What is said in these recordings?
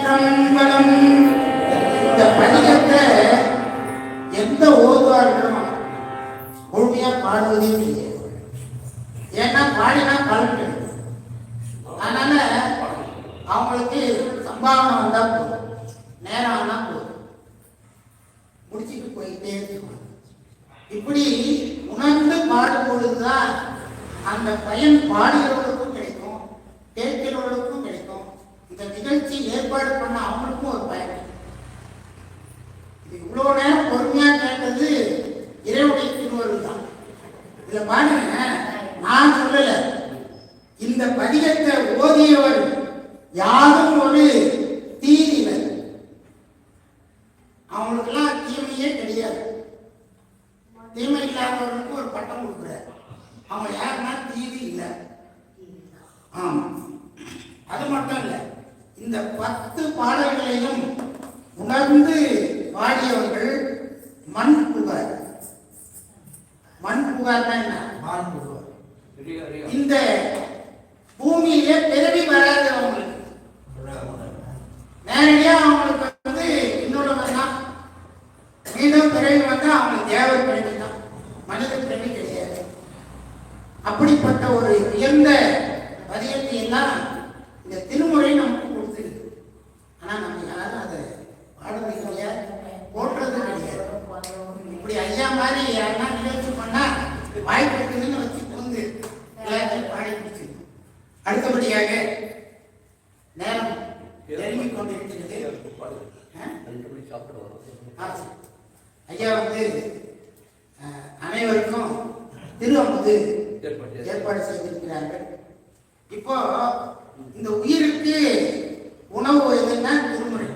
திருச்சிற்றம்பலம். இந்த பதிகத்தை எந்த ஓதுவார்களும் முழுமையா பாடுவதே இல்லை. ஏன்னா பாடினா கலந்து, அதனால அவங்களுக்கு சம்பாவனை வந்தா போதும், நேரம் ஆனா போதும், முடிச்சுட்டு போயிட்டே இருக்கணும். இப்படி உணர்ந்து பாடும் பொழுதுதான் அந்த பயன் பாடுகிறவர்களுக்கும் கிடைக்கும், கேட்கிறவர்களுக்கும் கிடைக்கும். இந்த நிகழ்ச்சி ஏற்பாடு பண்ண அவங்களுக்கும் ஒரு பயன். இது இவ்வளவு நேரம் பொறுமையா கேட்டது இறைவனுடைய திருவருள் தான். இதுல பாருங்க, நான் சொல்லல, இந்த பதிகத்தை ஓதியவர் யாரும் ஒரு தீதிவர், அவங்களுக்கெல்லாம் தீமையே கிடையாது. தீமை இல்லாதவர்களுக்கு ஒரு பட்டம் கொடுக்குறார். அவங்க யாருன்னா தீதி இல்லை. ஆமா, அது மட்டும் இல்லை, இந்த 10 பாடல்களையும் உணர்ந்து பாடியவர்கள் மண் புகார். மண் புகார்னா என்ன? இந்த பூமியிலே பிறவி வராது அவங்களுக்கு, நேரடியா அவங்களுக்கு வந்து இன்னொருவன் தான். மீண்டும் பிறவி வந்து அவங்களுக்கு தேவர் பிறவி தான், மனித பிறவி கிடையாது. அப்படிப்பட்ட ஒரு உயர்ந்த பதியத்தை எல்லாம் இந்த திருமுறை நமக்கு கொடுத்துருக்கு. ஆனா நம்ம யாரும் அதை பாடுறது கிடையாது, போடுறது கிடையாது. இப்படி ஐயா மாதிரி யாருன்னா நிகழ்ச்சி பண்ணா வாய்ப்பு இருக்குதுன்னு வச்சு வந்து எல்லாத்தையும் பாடி முடிச்சு. அடுத்தபடியாக நேரம் நெருங்கிக் கொண்டிருக்கிறது. ஐயா வந்து அனைவருக்கும் திருவமுது ஏற்பாடு செய்திருக்கிறார்கள். இப்போ இந்த உயிருக்கு உணவு எதுன்னா திருமுறை.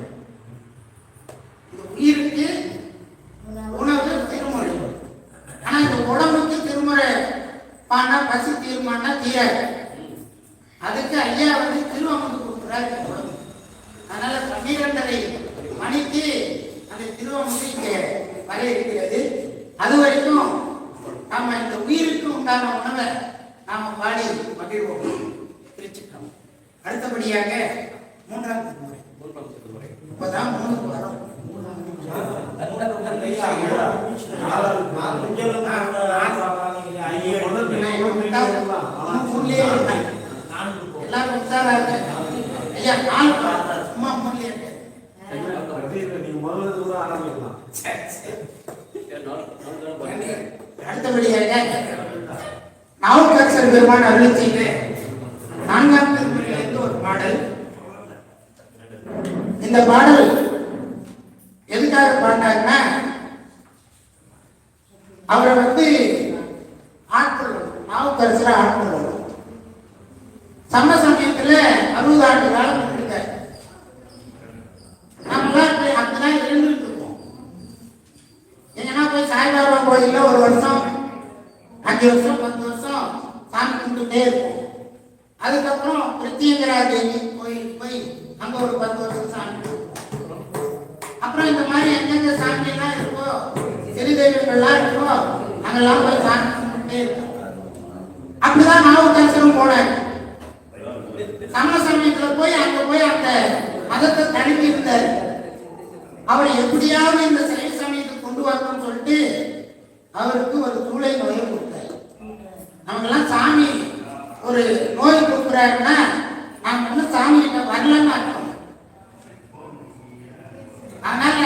இந்த உயிருக்கு உணவு திருமுறை. ஆனா இந்த உடம்புக்கு திருமுறை பானா பசி தீர்மானா தீராது. அதுக்கு ஐயா வந்து திருவமுது கொடுக்குறாரு உடம்பு. அதனால 12:30 மணிக்கு அந்த திருவமுது இங்க வர இருக்கிறது. அது வரைக்கும் நாம இந்த உயிருக்கு உண்டான உணவை நாம பாடி மகிழ்வோம். திருச்சிற்றம்பலம். அடுத்தபடியாக 3ஆம் திருமுறை. இப்பதான் 3க்கு வரும். எல்லாரும் உற்சாகமா இருக்காங்க. ஐயா சும்மா முன்னே அடுத்தபடியாக நாவுக்கரசர் பெருமான் அருள் செய்த 4ஆம் திருமுறையிலிருந்து ஒரு பாடல். இந்த பாடல் எதுக்காக பாடினாருன்னா, அவரை வந்து ஆட்கொள்ளணும், நாவுக்கரசரை ஆட்கொள்ளணும். சம சமயத்துல 60 ஆண்டு காலம் இருக்காரு. நம்மளாம் அப்படிதான் இருந்துட்டு இருக்கோம். எங்கன்னா போய் சாய்பாபா கோயில்ல ஒரு வருஷம் 5 வருஷம் 10 வருஷம் சாமி கும்பிட்டுட்டே இருக்கும். அதுக்கப்புறம் பிரத்யங்கரா தேவி கோயிலுக்கு போய் அங்க ஒரு 10 வருஷம் சாமி கும்பிடுவோம். அப்புறம் இந்த மாதிரி எந்தெந்த சாமி எல்லாம் இருக்கோ, சிறு தெய்வங்கள்லாம் இருக்கோ, அங்கெல்லாம் போய் சாமி கும்பிட்டுட்டே இருக்கும். அப்படிதான் நாவுக்கரசரும் போனார். சமண சமயத்துல போய் அங்க போய் அந்த மதத்தை தடுக்கி இருந்தார். அவர் எப்படியாவது இந்த சைவ சமயத்தை கொண்டு வரணும்னு சொல்லிட்டு அவருக்கு ஒரு சூளை நோயை கொடுத்தாரு. நமக்கெல்லாம் சாமி ஒரு நோய் கொடுக்குறாருன்னா நாம இன்னும் சாமி கிட்ட வரலன்னு அர்த்தம். அதனால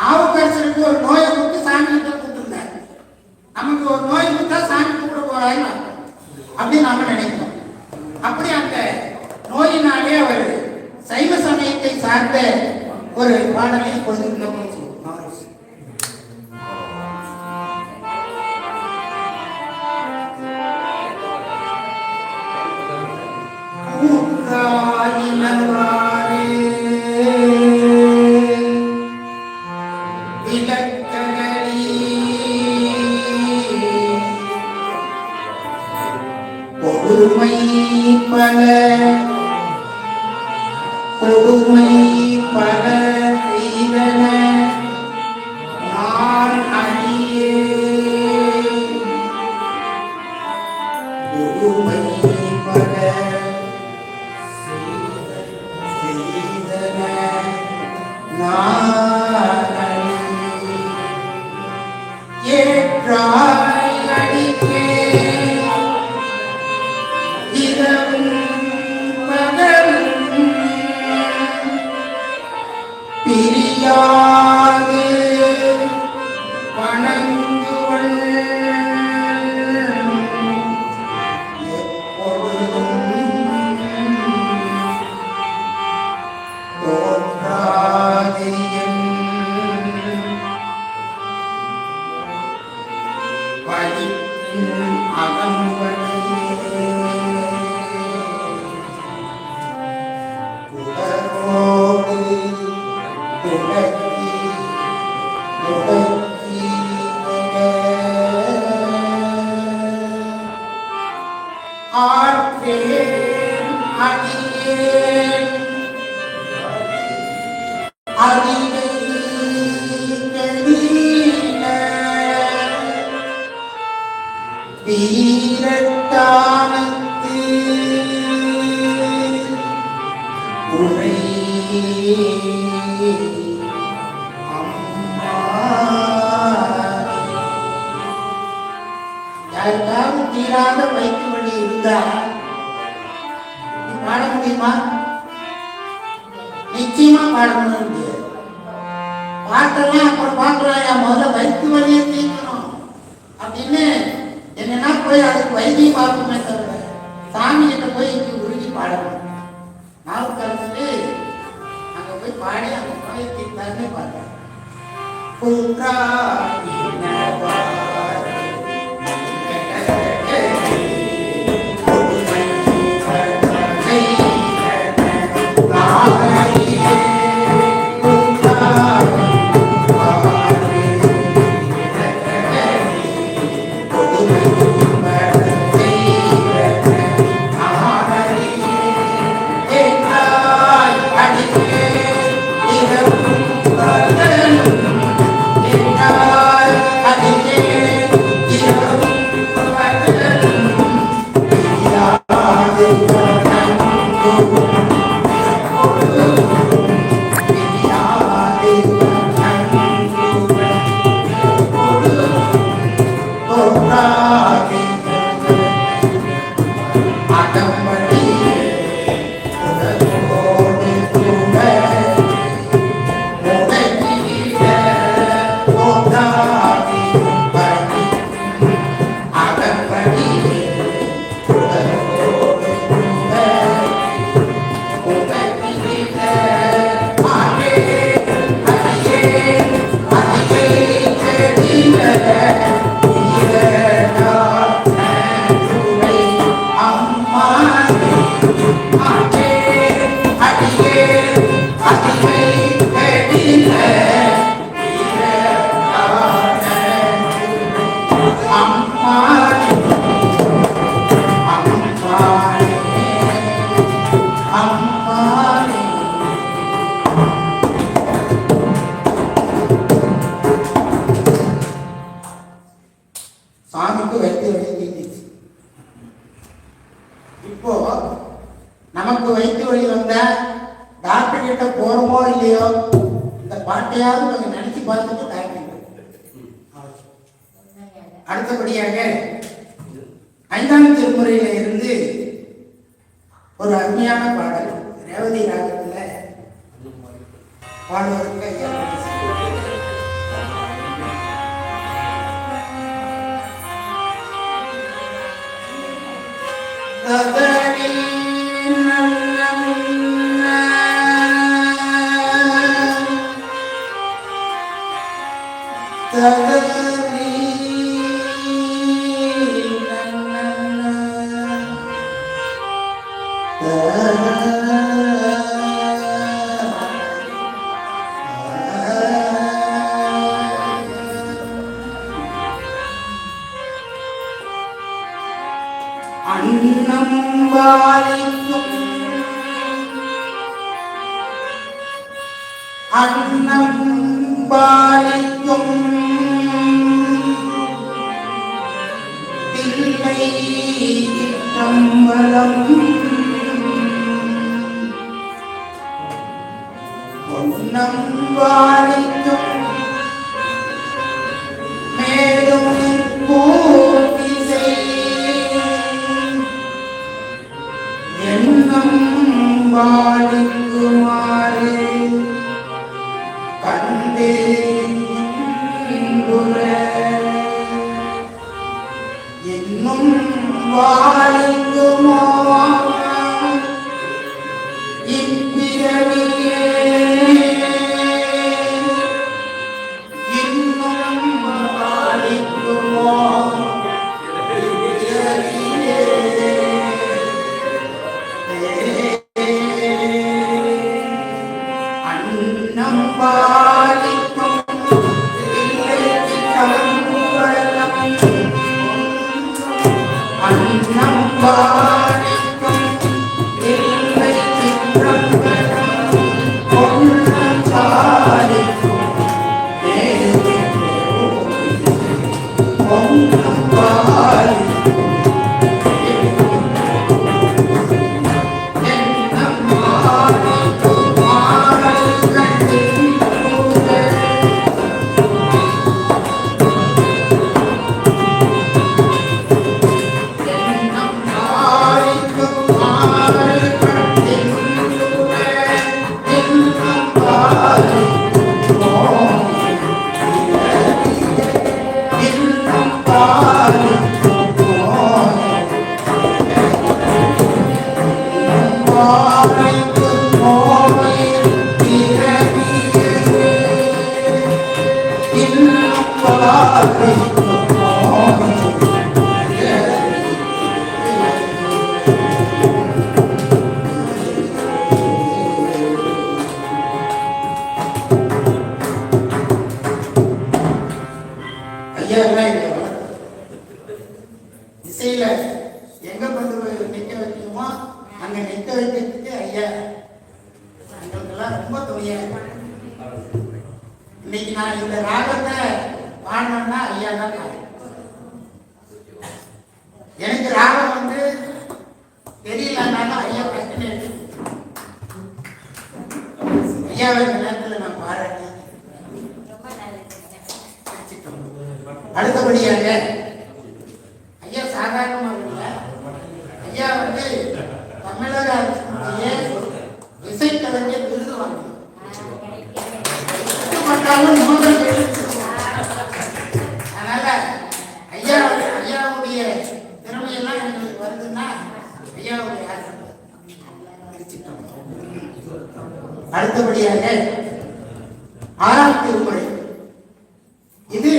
நாவுக்கரசருக்கு ஒரு நோயை கொடுத்து சாமி கிட்ட கூப்பிட்டுருந்தார். நமக்கு ஒரு நோய் கொடுத்தா சாமி கூப்பிட போறாருன்னு அர்த்தம் அப்படின்னு நாம நினைக்கிறோம். அப்படி அந்த நோயினாலே அவர் சைவ சமயத்தை சார்ந்த ஒரு பாடலை கொடுத்திருந்தோம். கொடுமை பல செய்தன வீரட்டானத்து உரை யாருக்காவது தீராத வயிற்று வலி இருந்தா பாட முடியுமா? நிச்சயமா பாட முடியாது. பாட்டெல்லாம் அப்புறம் பாக்கலாம், முதல்ல வயிற்று வலியை தீர்க்கணும் அப்படின்னு என்னன்னா போய் அதுக்கு வைத்தியம் பார்க்கணுமே தவிர சாமி கிட்ட போய் இங்கே உருகி பாடணும். நாவுக்கரசு அங்க போய் பாடி அந்த நோயை தீர்த்தாருன்னு பாடுறேன். சாமிக்கு வைத்திய வழி தீர்ந்துச்சு. இப்போ நமக்கு வைத்திய வழி வந்த டாக்டர் கிட்ட போறோமோ இல்லையோ, இந்த பாட்டையாவது கொஞ்சம் நினைச்சு பார்த்துட்டு டாக்டர். அடுத்தபடியாக 5ஆம் திருமுறையில இருந்து ஒரு அருமையான பாடல் ரேவதி ராகத்துல பாடுவதற்கு அன்னம் வாலிக்கும் அன்னம் பாலிக்கும் தில்லை கம்பலம் பொன்னம் வாலிக்கும் மேலும் வாழிக்குமாறு கண்டே இன்னும் வாழிக்குமா இப்பிறவியே இன்னும் வாழிக்குமா அன்னம் அதெல்லாம் ரொம்ப துணையா இருக்கு. இன்னைக்கு நான் இந்த ராகத்தை பாடணும்னா ஐயா தான் காரணம். எனக்கு ராகம் வந்து தெரியலன்னாலும் ஐயா கற்றுனே ஐயாவை இந்த நேரத்தில் நான் பாராட்டேன். அடுத்தபடியாக ஐயா சாதாரணமாக இல்லை, ஐயா வந்து தமிழக அரசுடைய இசைக்கலைஞர் விருது வாங்க அதனால ஐயாவுடைய திறமையெல்லாம் எங்களுக்கு வருதுன்னா ஐயாவுடைய ஆசை. அடுத்தபடியாக 6ஆம் திருமுறை, இது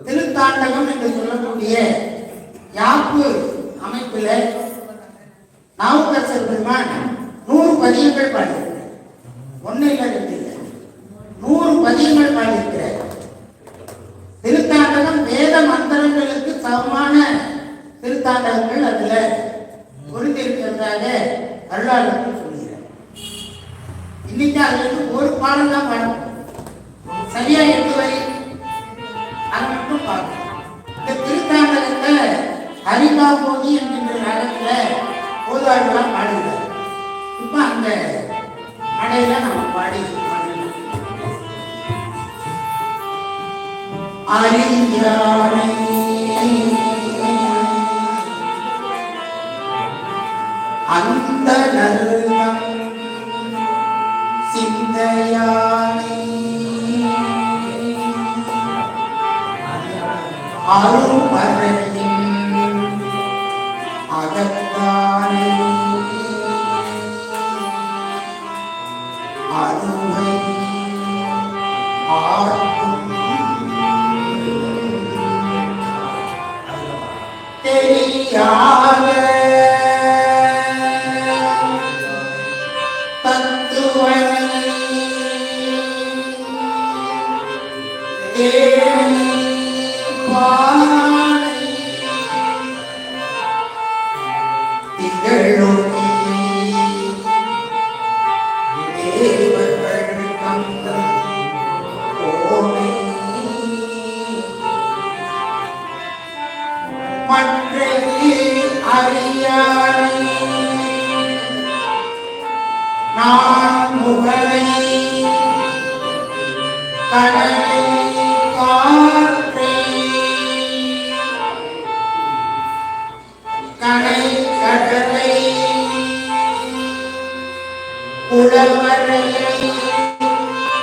திருத்தாண்டகம் என்று சொல்லக்கூடிய யாப்பு அமைப்பில் நாவுக்கரசர் பெருமான் 100 பதியங்கள் பாடியிருக்கிறார். 1 இல்லை 2 இல்லை, 100 பதியங்கள் பாடியிருக்கிறார். திருத்தாண்டகம் வேத மந்திரங்களுக்கு சமமான திருத்தாண்டகங்கள் அதுல பொருந்திருக்கிறதாக அருளாளர்கள் சொல்கிறார். இன்னைக்கு அதுல இருந்து ஒரு பாடல் தான் பாடும், சரியா 8 வரி, அதை மட்டும் பார்க்கணும். இந்த திருத்தாண்டகத்தை ஹரிகா போதி என்கின்ற ராகத்துல போதாடுலாம் பாடுகிறார். இப்ப அந்த அடையில நம்ம பாடி அரியானை அந்த நல்கம் சிந்தையானை அருமறையின் அகத்தானை அருமை ஆர்க்கும் தெரியாத தத்துவனை தேடி பானை திகழொளி தேவர்கள் கந்தம் ஓமை மற்றையே அறியானை நான் முகலை கடலை காற்றை கடை கடலை உழவரையை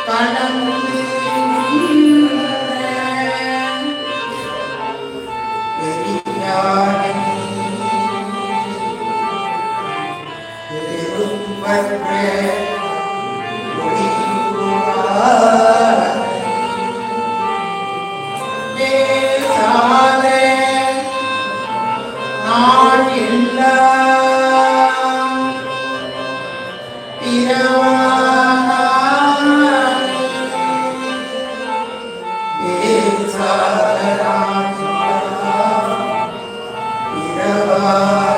கடந்து பெரியானை பெரும்பற்ற பேசாத நான் எல்லாம் பிறவானாய் பேசாத நான் எல்லாம் பிறவானாய்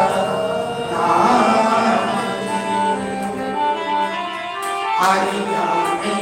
அரியானை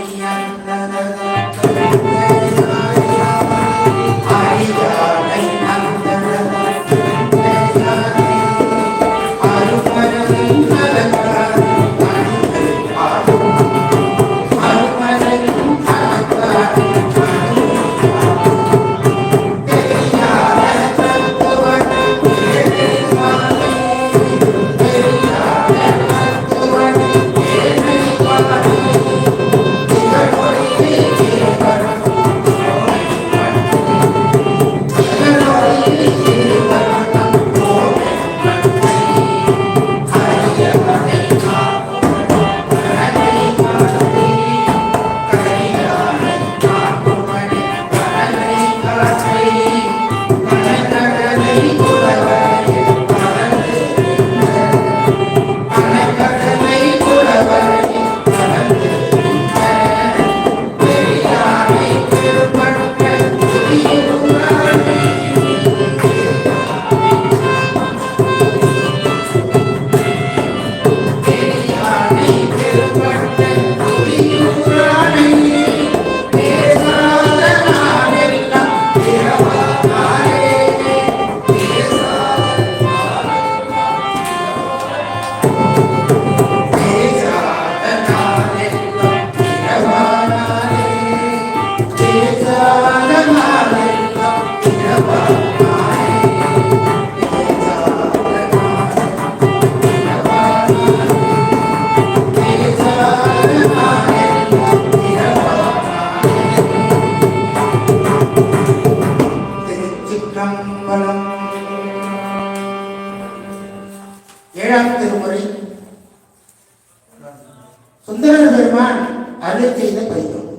பெருமான் அருள் செய்த பதிகம்.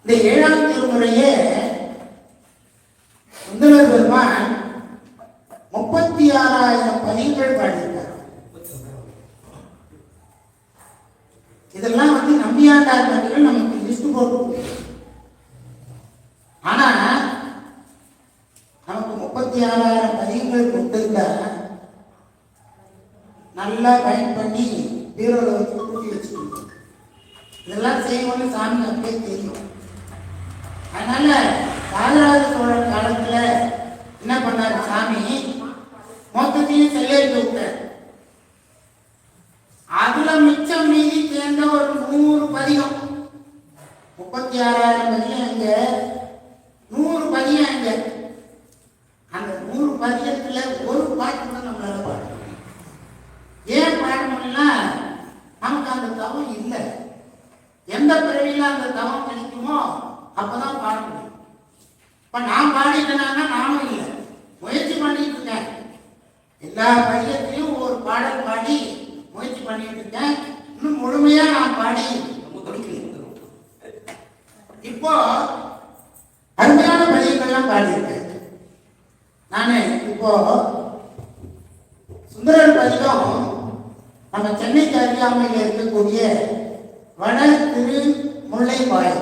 இந்த 7ஆம் திருமுறையே சுந்தரர் பெருமான் 36,000 பதிகள் பாடியிருக்கார். இதெல்லாம் நம்பியாண்டார் நடிகள் நமக்கு லிஸ்ட் போட்டு, ஆனா நமக்கு 36,000 பதிகள் கொடுத்திருந்த நல்லா பயன் பண்ணி பீரோல வச்சு கூட்டி வச்சுக்கணும். இதெல்லாம் செய்யணும்னு சாமி அப்படியே தெரியும். அதனால ராஜராஜ சோழன் காலத்துல என்ன பண்ணாரு சாமி, மொத்தத்தையும் செல்லேறிக்க விட்டார். அதுல மிச்சம் மீதி சேர்ந்த ஒரு 100 பதிகம், 36,000 பதிகம் இங்க, 100 பதிகம் இங்க. அந்த 100 பதிகத்துல ஒரு பாட்டு தான் நம்மளால பாட முடியும். ஏன் பாட முடியல? நமக்கு அந்த தவம் இல்லை. எந்த பிறவில அந்த தவம் கிடைக்குமோ அப்பதான் பாட முடியும். இப்ப நான் பாடிட்டேன்னா நானும் இல்லை, முயற்சி பண்ணிட்டு இருக்கேன். எல்லா பதிகத்திலையும் ஒரு பாடல் பாடி முயற்சி பண்ணிட்டு இருக்கேன். இன்னும் முழுமையா நான் பாடி இப்போ அருமையான பதிகங்கள்லாம் பாடியிருக்கேன். நானு இப்போ சுந்தரர் பதிகம் நம்ம சென்னைக்கு அருகாமையில் இருக்கக்கூடிய வட திரு முல்லைவாய்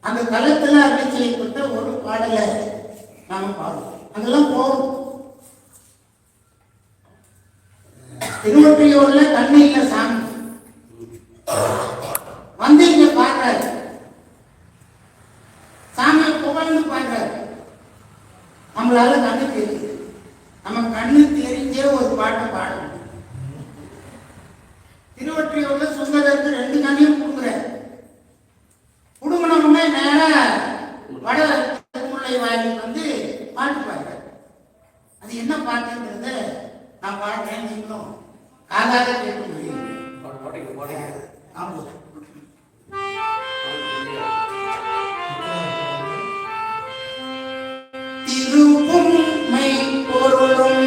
அந்த தளத்துல அருள் செய்யப்பட்ட ஒரு பாடலை நாம பாடுவோம். அங்கெல்லாம் போறோம். திருவொற்றியூர்ல கண்ணையில சாமி வந்து இங்க பாடுறாரு, சாமியை புகழ்ந்து பாடுறாரு. நம்மளால கண்ணு தெரியுது, நம்ம கண்ணு தெரிஞ்சே ஒரு பாட்டை பாடணும். திருவொற்றியூர்ல சுந்தரருக்கு 2 கண்ணையும் கொடுக்குறாரு. குடும்பமே நேர வட திருமுல்லை வாயிலுக்கு வந்து பாட்டு பாடுறாரு. அது என்ன பாட்டுங்கிறத நான் பாடுறேன், நீங்களும் காதாக கேட்க முடியும். திருப்புமை பொருளும்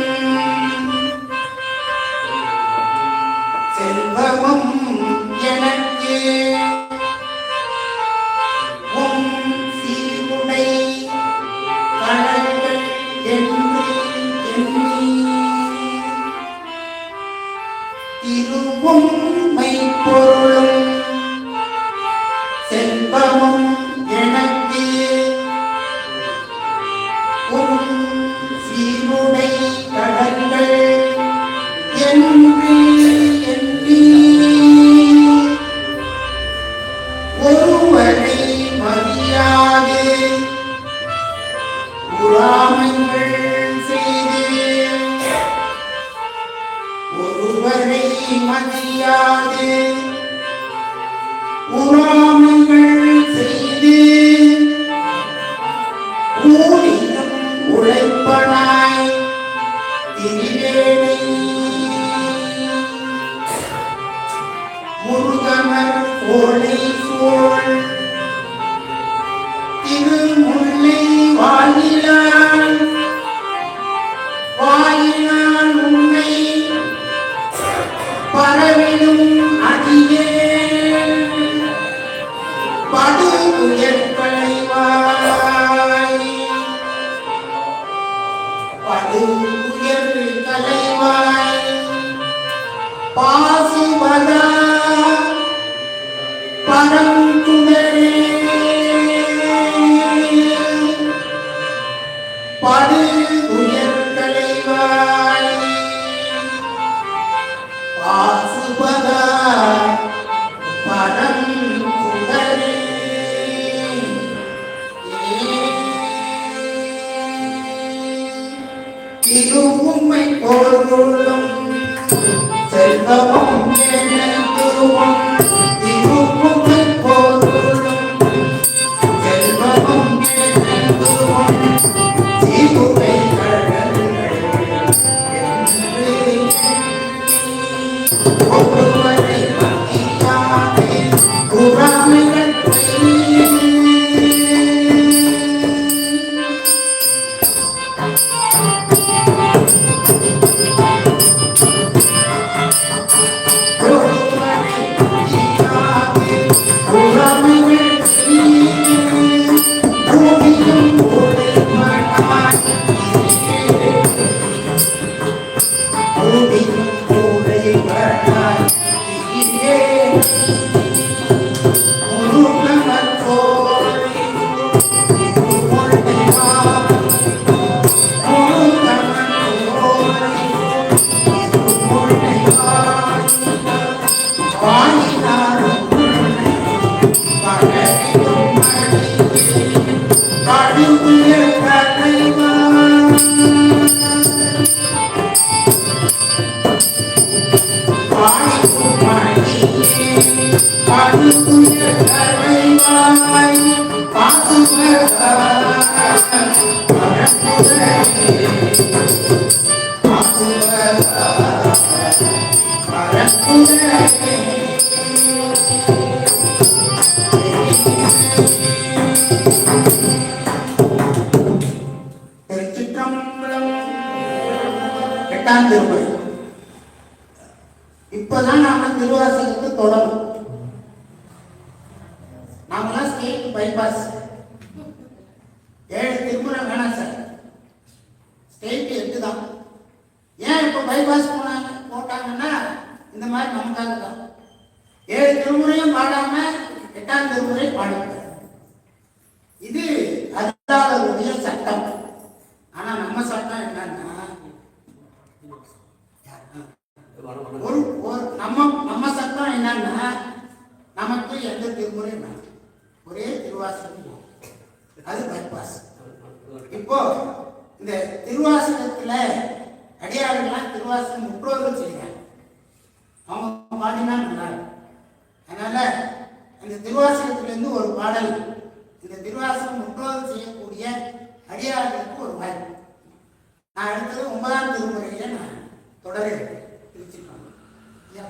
செல்வமும் எனக்கு சீருடை கடல்கள் என்று எண்ணி திருப்புமை பொருளும் செல்வமும் எனக்கு சீருடை கடல்கள் என்று எண்ணி ஒருவரை மதியாது உறாமைகள் செய்து, ஒருவரை மதியாது உறாமைகள் செய்து ஊழியம் உழைப்பனாய் திரிவேனை முருகமர் கோளை சோழ் திருமுல்லை வாயிலான் வாயிலான் உன்னை பரவிடும் அடியே படு உயர்களைவாய் படு உயர் கலைவாய் பாசுபதா எட்டாம் திருமுறை. இப்பதான் நாம திருவாசகத்துக்கு தொடரும். நாமெல்லாம் ஸ்டேட் பைபாஸ் 7 திருமுறை வேணாம் சார், ஸ்டேட் 8 தான். ஏன் இப்ப பைபாஸ் போட்டாங்கன்னா இந்த மாதிரி நமக்காக தான். 7 திருமுறையும் பாடாம 8ஆம் திருமுறை பாடுங்க. இது அல்லாதவருடைய சட்டம். ஆனா நம்ம சட்டம் என்னன்னா நம்ம சட்டம் என்னன்னா நமக்கு எந்த திருமுறை ஒரே திருவாசகம், அது பைபாஸ். இப்போ இந்த திருவாசகத்துல அடியாளர்கள்லாம் திருவாசகம் முற்றோர்கள் செய்யறாங்க, அவங்க பாடினா நல்லா. அதனால அந்த திருவாசகத்திலிருந்து ஒரு பாடல் இந்த திருவாசகம் முற்றோர்கள் செய்யக்கூடிய அடியாளர்களுக்கு ஒரு வாய்ப்பு. நான் அடுத்தது 9ஆம் திருமுறையில நான் தொடர திருச்சிருக்கேன்.